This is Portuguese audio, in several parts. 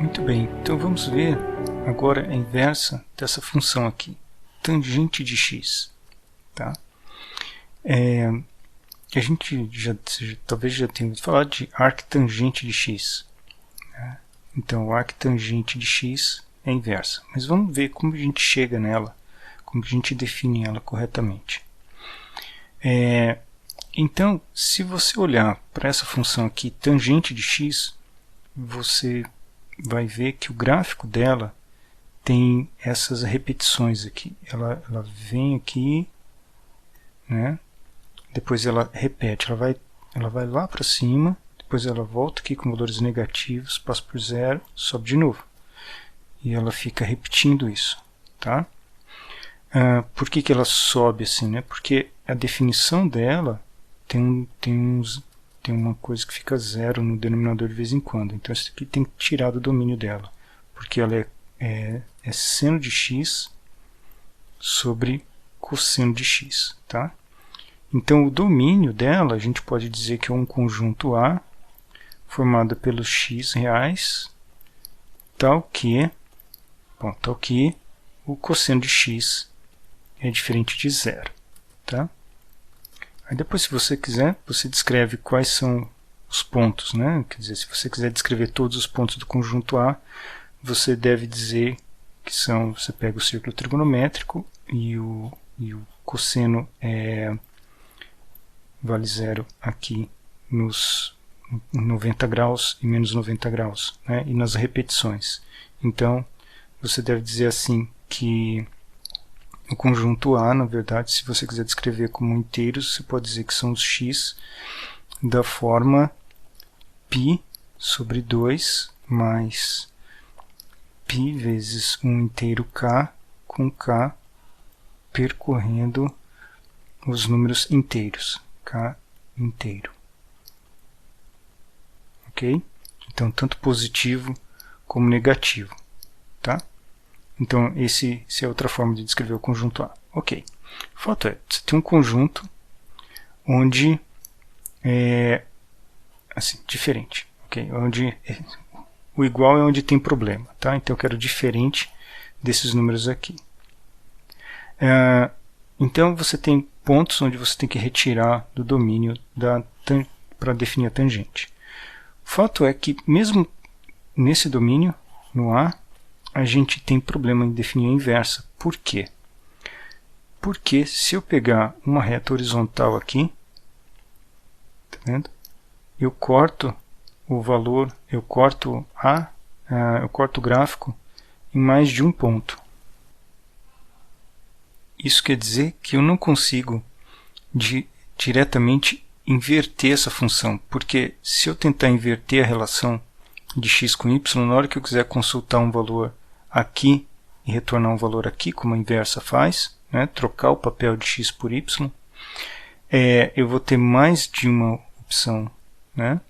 Muito bem, então vamos ver agora a inversa dessa função aqui, tangente de x. Tá? A gente talvez já tenha ouvido falar de arctangente de x. Né? Então, o arctangente de x é a inversa. Mas vamos ver como a gente chega nela, como a gente define ela corretamente. Então, se você olhar para essa função aqui, tangente de x, você vai ver que o gráfico dela tem essas repetições aqui. Ela vem aqui, né? Depois ela repete, ela vai lá para cima, depois ela volta aqui com valores negativos, passa por zero, sobe de novo. E ela fica repetindo isso. Tá? Por que ela sobe assim? Né? Porque a definição dela tem uma coisa que fica zero no denominador de vez em quando. Então isso aqui tem que tirar do domínio dela. Porque ela é seno de x sobre cosseno de x. Tá? Então o domínio dela a gente pode dizer que é um conjunto A formado pelos x reais, tal que o cosseno de x é diferente de zero. Tá? Aí depois, se você quiser, você descreve quais são os pontos, né? Quer dizer, se você quiser descrever todos os pontos do conjunto A, você deve dizer que são, você pega o círculo trigonométrico e o cosseno vale zero aqui nos 90 graus e menos 90 graus, né? E nas repetições. Então, você deve dizer assim que o conjunto A, na verdade, se você quiser descrever como inteiros, você pode dizer que são os x da forma π sobre 2 mais π vezes um inteiro k, com k percorrendo os números inteiros, k inteiro. Ok? Então, tanto positivo como negativo. Tá? Então, essa é outra forma de descrever o conjunto A. Ok. O fato é, você tem um conjunto onde é assim, diferente. Okay? Onde o igual é onde tem problema. Tá? Então, eu quero diferente desses números aqui. Então, você tem pontos onde você tem que retirar do domínio para definir a tangente. O fato é que, mesmo nesse domínio, no A, a gente tem problema em definir a inversa. Por quê? Porque se eu pegar uma reta horizontal aqui, tá vendo? Eu corto o valor, eu corto o gráfico em mais de um ponto. Isso quer dizer que eu não consigo diretamente inverter essa função, porque se eu tentar inverter a relação de x com y, na hora que eu quiser consultar um valor aqui e retornar um valor aqui, como a inversa faz, né, trocar o papel de x por y, eu vou ter mais de uma opção. Né?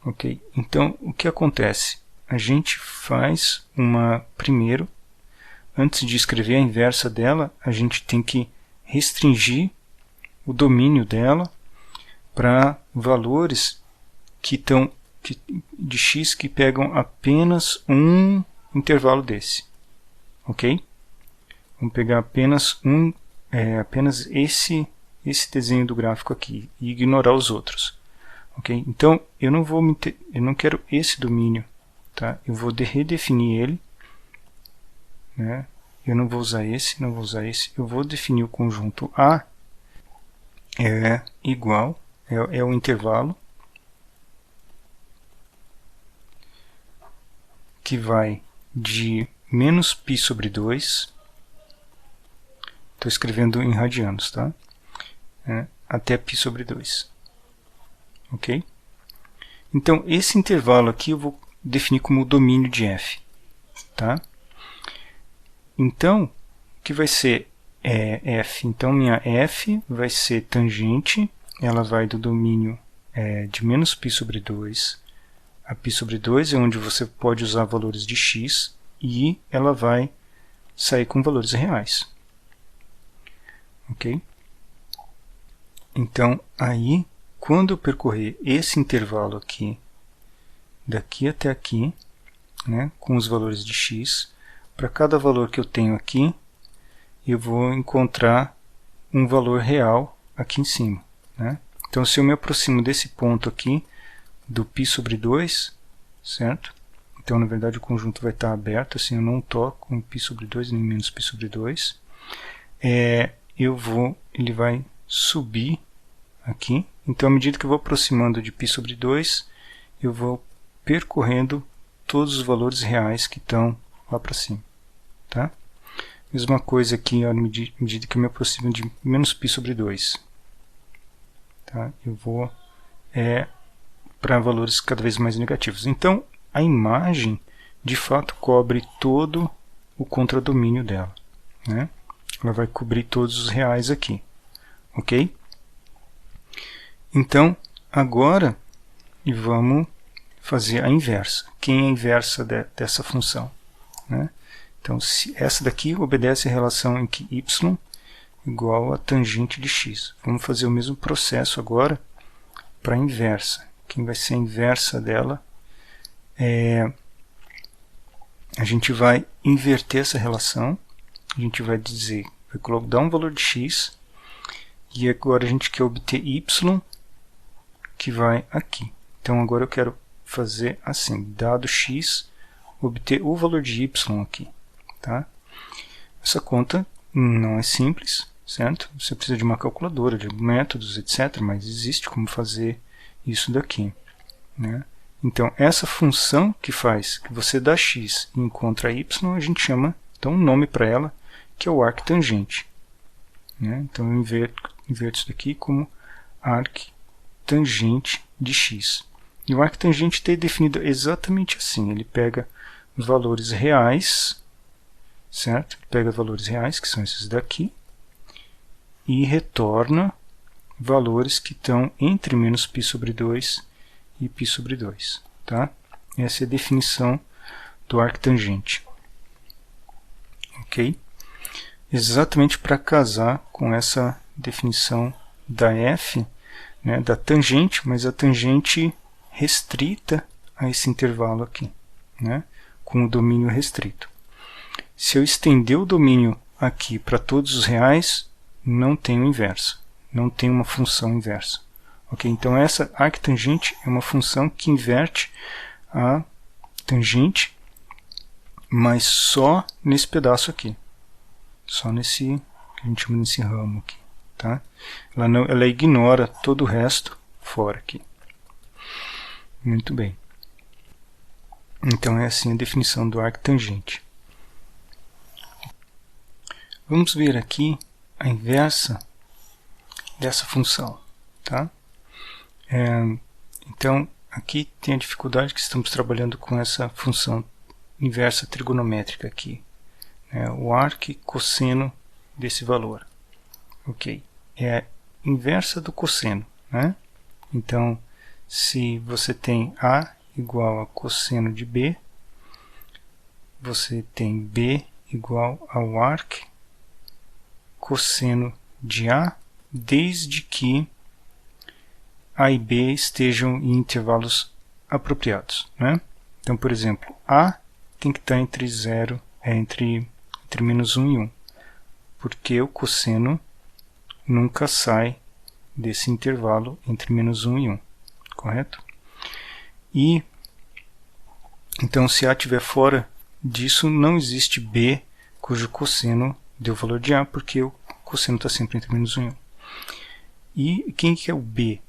Okay? Então, o que acontece? A gente faz primeiro, antes de escrever a inversa dela, a gente tem que restringir o domínio dela para valores de x que pegam apenas um intervalo desse. Ok? Vamos pegar apenas esse desenho do gráfico aqui e ignorar os outros. Ok? Então, eu não quero esse domínio. Tá? Eu vou redefinir ele. Né? Eu não vou usar esse, não vou usar esse. Eu vou definir o conjunto A igual, é o intervalo que vai de menos π sobre 2, estou escrevendo em radianos, tá? Até π sobre 2. Ok? Então, esse intervalo aqui eu vou definir como o domínio de f. Tá? Então, o que vai ser f? Então, minha f vai ser tangente, ela vai do domínio de menos π sobre 2 a π sobre 2, é onde você pode usar valores de x, e ela vai sair com valores reais. Ok? Então, aí, quando eu percorrer esse intervalo aqui, daqui até aqui, né, com os valores de x. Para cada valor que eu tenho aqui, eu vou encontrar um valor real aqui em cima, né? Então, se eu me aproximo desse ponto aqui, do π sobre 2, certo? Então, na verdade, o conjunto vai estar aberto, assim, eu não toco em π sobre 2, nem menos π sobre 2. Ele vai subir aqui. Então, à medida que eu vou aproximando de π sobre 2, eu vou percorrendo todos os valores reais que estão lá para cima, tá? Mesma coisa aqui, à medida que eu me aproximo de menos π sobre 2. Tá? Eu vou para valores cada vez mais negativos. Então, a imagem, de fato, cobre todo o contradomínio dela, né? Ela vai cobrir todos os reais aqui, ok? Então, agora, vamos fazer a inversa. Quem é a inversa dessa função, né? Então, essa daqui obedece a relação em que y igual a tangente de x. Vamos fazer o mesmo processo agora para a inversa. Quem vai ser a inversa dela a gente vai inverter essa relação. A gente vai dizer, vai dar um valor de x e agora a gente quer obter y que vai aqui. Então agora eu quero fazer assim, dado x, obter o valor de y aqui, tá? Essa conta não é simples, certo? Você precisa de uma calculadora, de métodos, etc. Mas existe como fazer isso daqui, né? Então, essa função que faz que você dá x e encontra y, a gente chama, então, um nome para ela, que é o arctangente, né? Então, eu inverto isso daqui como arctangente de x. E o arctangente está definido exatamente assim. Ele pega valores reais, certo? Ele pega valores reais, que são esses daqui, e retorna valores que estão entre menos π sobre 2 e π sobre 2. Tá? Essa é a definição do arctangente. Ok? Exatamente para casar com essa definição da f, né, da tangente, mas a tangente restrita a esse intervalo aqui, né, com o domínio restrito. Se eu estender o domínio aqui para todos os reais, não tenho inversa, não tem uma função inversa. Okay? Então, essa arctangente é uma função que inverte a tangente, mas só nesse pedaço aqui. Só nesse, que a gente chama desse ramo aqui. Tá? Ela ignora todo o resto fora aqui. Muito bem. Então, é assim a definição do arctangente. Vamos ver aqui a inversa dessa função. Tá? Então, aqui tem a dificuldade que estamos trabalhando com essa função inversa trigonométrica aqui. O arc cosseno desse valor. Ok. É a inversa do cosseno, né? Então, se você tem A igual a cosseno de B, você tem B igual ao arc cosseno de A, desde que A e B estejam em intervalos apropriados, né? Então, por exemplo, A tem que estar entre 0, entre menos 1 e 1, porque o cosseno nunca sai desse intervalo entre menos 1 e 1, correto? E, então, se A estiver fora disso, não existe B cujo cosseno dê o valor de A, porque o cosseno está sempre entre menos 1 e 1. E quem que é o B?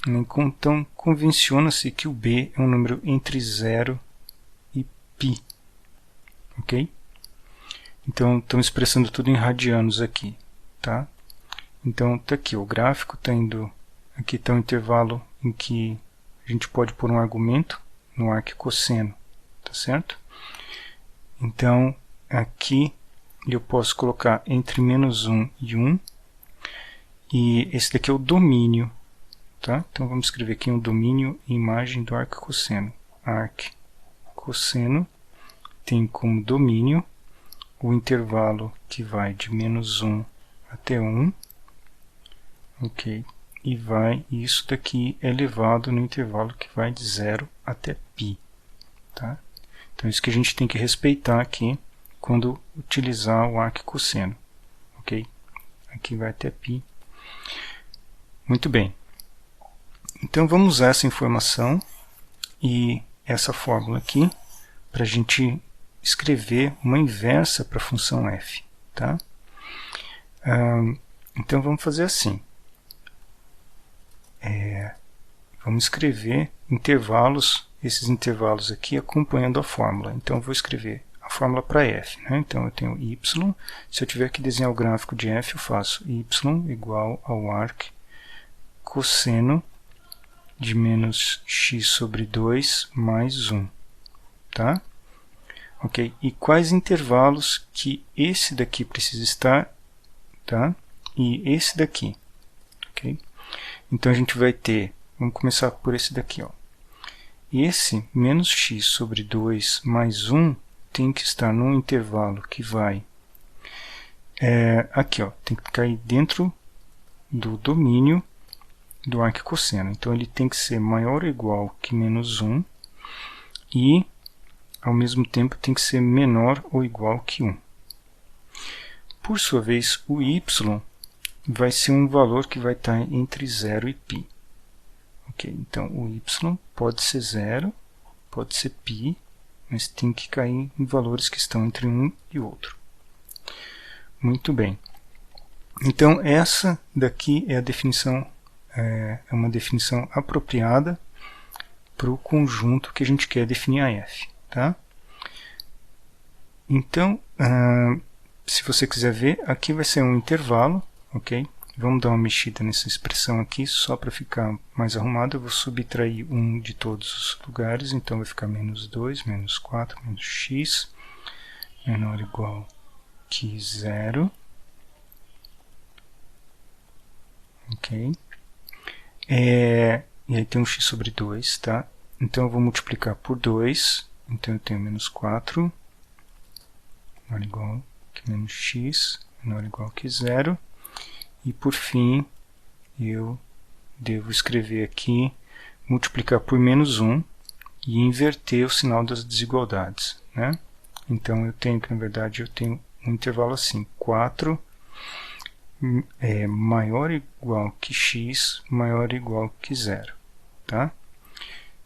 Então, convenciona-se que o B é um número entre 0 e π. Ok? Então, estamos expressando tudo em radianos aqui. Tá? Então, está aqui, o gráfico está indo... Aqui está um intervalo em que a gente pode pôr um argumento no arc cosseno. Tá certo? Então, aqui eu posso colocar entre menos 1 e 1. E esse daqui é o domínio. Tá? Então, vamos escrever aqui um domínio e imagem do arc cosseno. Arc cosseno tem como domínio o intervalo que vai de menos 1 até 1. Ok. E isso daqui é elevado no intervalo que vai de 0 até π. Tá? Então isso que a gente tem que respeitar aqui quando utilizar o arquicosseno, ok? Aqui vai até π. Muito bem. Então vamos usar essa informação e essa fórmula aqui para a gente escrever uma inversa para a função f. Tá? Então vamos fazer assim. Vamos escrever intervalos, esses intervalos aqui acompanhando a fórmula. Então eu vou escrever a fórmula para f. Né? Então eu tenho y. Se eu tiver que desenhar o gráfico de f, eu faço y igual ao arc cosseno de menos x sobre 2 mais 1. Tá? Ok? E quais intervalos que esse daqui precisa estar, tá? E esse daqui. Ok? Então a gente vai ter, vamos começar por esse daqui, ó. Esse menos x sobre 2 mais 1 tem que estar num intervalo que vai aqui, ó, tem que cair dentro do domínio do arquicosseno. Então ele tem que ser maior ou igual que menos 1 e ao mesmo tempo tem que ser menor ou igual que 1. Por sua vez, o y vai ser um valor que vai estar entre 0 e π. Ok, então o y pode ser 0, pode ser π, mas tem que cair em valores que estão entre um e outro. Muito bem. Então essa daqui é a definição, é uma definição apropriada para o conjunto que a gente quer definir a f. Tá? Então, se você quiser ver, aqui vai ser um intervalo, ok? Vamos dar uma mexida nessa expressão aqui, só para ficar mais arrumado. Eu vou subtrair 1 de todos os lugares, então vai ficar menos 2, menos 4, menos x, menor ou igual que 0. Ok? E aí tem um x sobre 2, tá? Então eu vou multiplicar por 2, então eu tenho menos 4, menor ou igual que menos x, menor ou igual que 0. E por fim, eu devo escrever aqui, multiplicar por menos 1 e inverter o sinal das desigualdades. Né? Então eu tenho que, na verdade, eu tenho um intervalo assim, 4 é maior ou igual que x, maior ou igual que 0. Tá?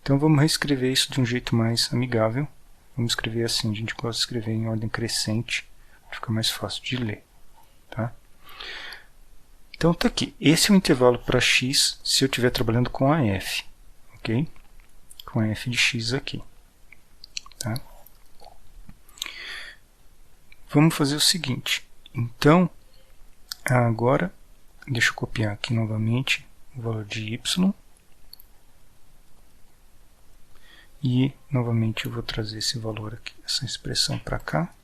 Então vamos reescrever isso de um jeito mais amigável. Vamos escrever assim, a gente gosta de escrever em ordem crescente, para ficar mais fácil de ler. Tá? Então está aqui, esse é o intervalo para x se eu estiver trabalhando com a f, ok? Com a f de x aqui. Tá? Vamos fazer o seguinte, então, agora, deixa eu copiar aqui novamente o valor de y, e novamente eu vou trazer esse valor aqui, essa expressão para cá.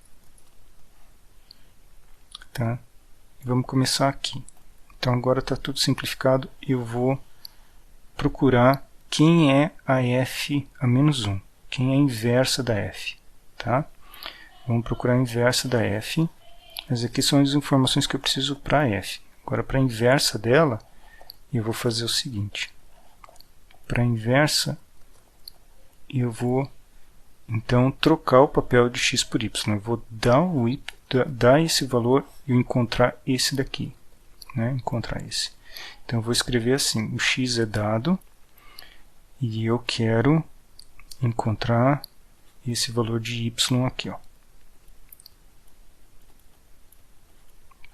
Tá? E vamos começar aqui. Então agora está tudo simplificado, eu vou procurar quem é a f a menos 1, quem é a inversa da f. Tá? Vamos procurar a inversa da f, mas aqui são as informações que eu preciso para a f. Agora para a inversa dela, eu vou fazer o seguinte, para a inversa eu vou então trocar o papel de x por y, eu vou dar esse valor e encontrar esse daqui. Né, encontrar esse. Então eu vou escrever assim, o x é dado e eu quero encontrar esse valor de y aqui. Ó.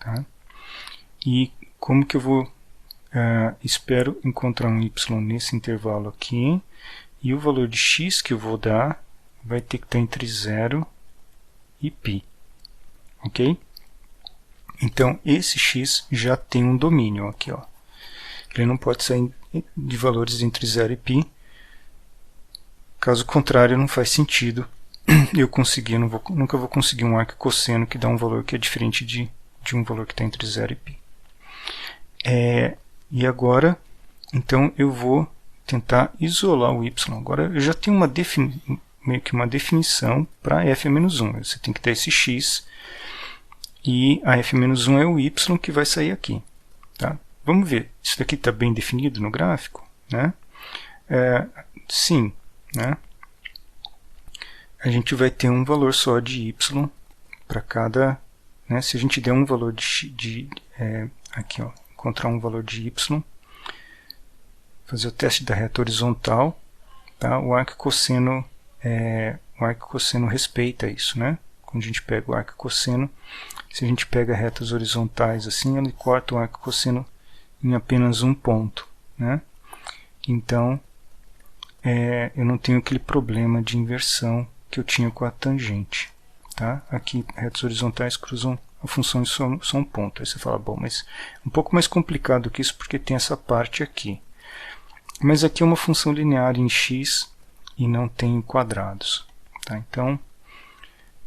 Tá? E como que eu vou, espero encontrar um y nesse intervalo aqui, e o valor de x que eu vou dar vai ter que estar entre 0 e π. Ok? Então, esse x já tem um domínio aqui. Ó. Ele não pode sair de valores entre 0 e π. Caso contrário, não faz sentido eu conseguir, nunca vou conseguir um arquicosseno que dá um valor que é diferente de um valor que está entre 0 e π. E agora, então, eu vou tentar isolar o y. Agora, eu já tenho meio que uma definição para f-1. Você tem que ter esse x. E a f-1 é o y que vai sair aqui. Tá? Vamos ver, isso daqui está bem definido no gráfico? Né? Sim. Né? a gente vai ter um valor só de y para cada, né? Se a gente der um valor aqui, ó, encontrar um valor de y, fazer o teste da reta horizontal, tá? O arco e cosseno respeita isso, né? Quando a gente pega o arco e cosseno, se a gente pega retas horizontais assim, ele corta o arco e cosseno em apenas um ponto, né? Então, eu não tenho aquele problema de inversão que eu tinha com a tangente, tá? Aqui, retas horizontais cruzam a função de só um ponto. Aí você fala, bom, mas é um pouco mais complicado que isso porque tem essa parte aqui. Mas aqui é uma função linear em x e não tem quadrados, tá? Então,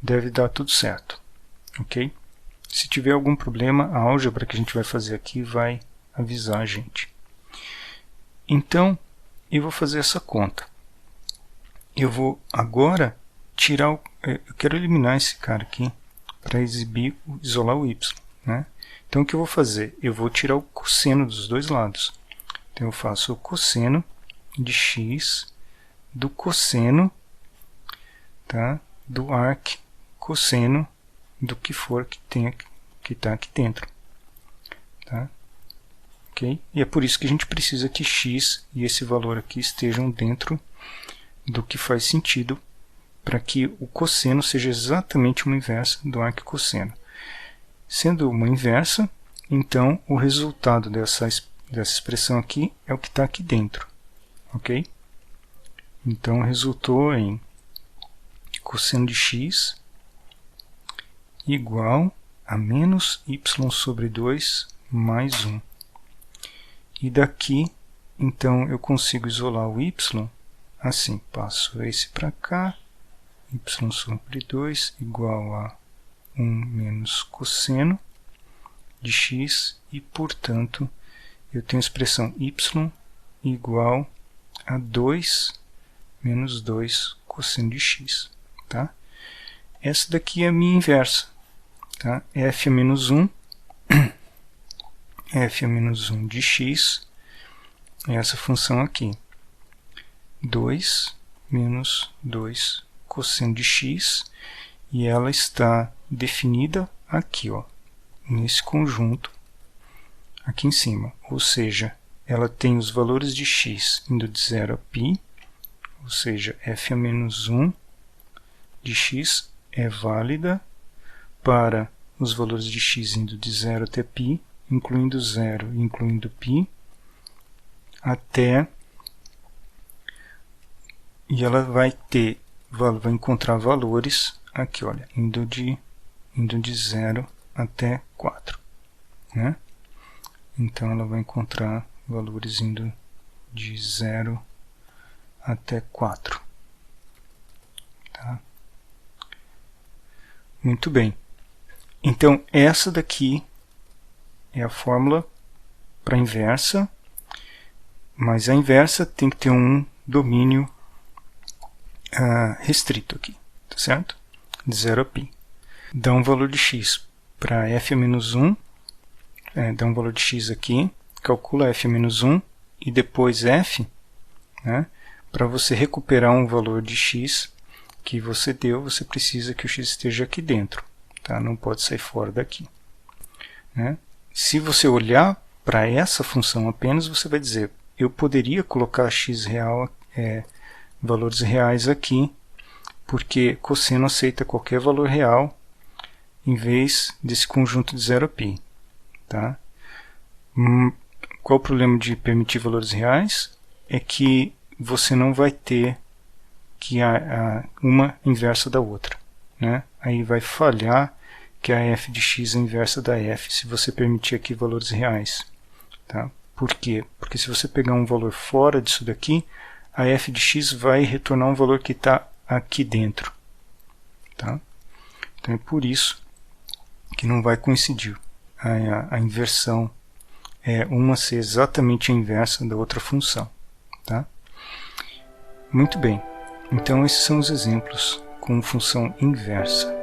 deve dar tudo certo, ok? Se tiver algum problema, a álgebra que a gente vai fazer aqui vai avisar a gente. Então, eu vou fazer essa conta. Eu vou agora tirar eu quero eliminar esse cara aqui para isolar o y, né? Então o que eu vou fazer? Eu vou tirar o cosseno dos dois lados. Então eu faço o cosseno de x do cosseno, tá? Do arc cosseno do que for que está aqui dentro, tá? Ok? E é por isso que a gente precisa que x e esse valor aqui estejam dentro do que faz sentido para que o cosseno seja exatamente uma inversa do arco cosseno. Sendo uma inversa, então o resultado dessa expressão aqui é o que está aqui dentro, ok? Então resultou em cosseno de x igual a menos y sobre 2 mais 1. E daqui, então, eu consigo isolar o y assim, passo esse para cá, y sobre 2 igual a 1 menos cosseno de x, e, portanto, eu tenho a expressão y igual a 2 menos 2 cosseno de x, tá? Essa daqui é a minha inversa, tá? F a menos 1, f a menos 1 de x, é essa função aqui, 2 menos 2 cosseno de x, e ela está definida aqui, ó, nesse conjunto aqui em cima, ou seja, ela tem os valores de x indo de 0 a π, ou seja, f a menos 1 de x é válida para os valores de x indo de 0 até π, incluindo 0 e incluindo π, até, e ela vai encontrar valores aqui, olha, indo de 0 até 4, né? Então ela vai encontrar valores indo de 0 até 4. Tá? Muito bem. Então essa daqui é a fórmula para a inversa, mas a inversa tem que ter um domínio restrito aqui, tá certo? De 0 a π. Dá um valor de x para f a menos 1, dá um valor de x aqui, calcula f a menos 1 e depois f, né? Para você recuperar um valor de x que você deu, você precisa que o x esteja aqui dentro, tá? Não pode sair fora daqui, né? Se você olhar para essa função apenas, você vai dizer, eu poderia colocar x real, valores reais aqui, porque cosseno aceita qualquer valor real em vez desse conjunto de 0 a π. Tá? Qual o problema de permitir valores reais? É que você não vai ter que uma inversa da outra, né? Aí vai falhar que a f de x é inversa da f se você permitir aqui valores reais. Tá? Por quê? Porque se você pegar um valor fora disso daqui, a f de x vai retornar um valor que está aqui dentro. Tá? Então é por isso que não vai coincidir a inversão, uma ser exatamente a inversa da outra função. Tá? Muito bem, então esses são os exemplos com função inversa.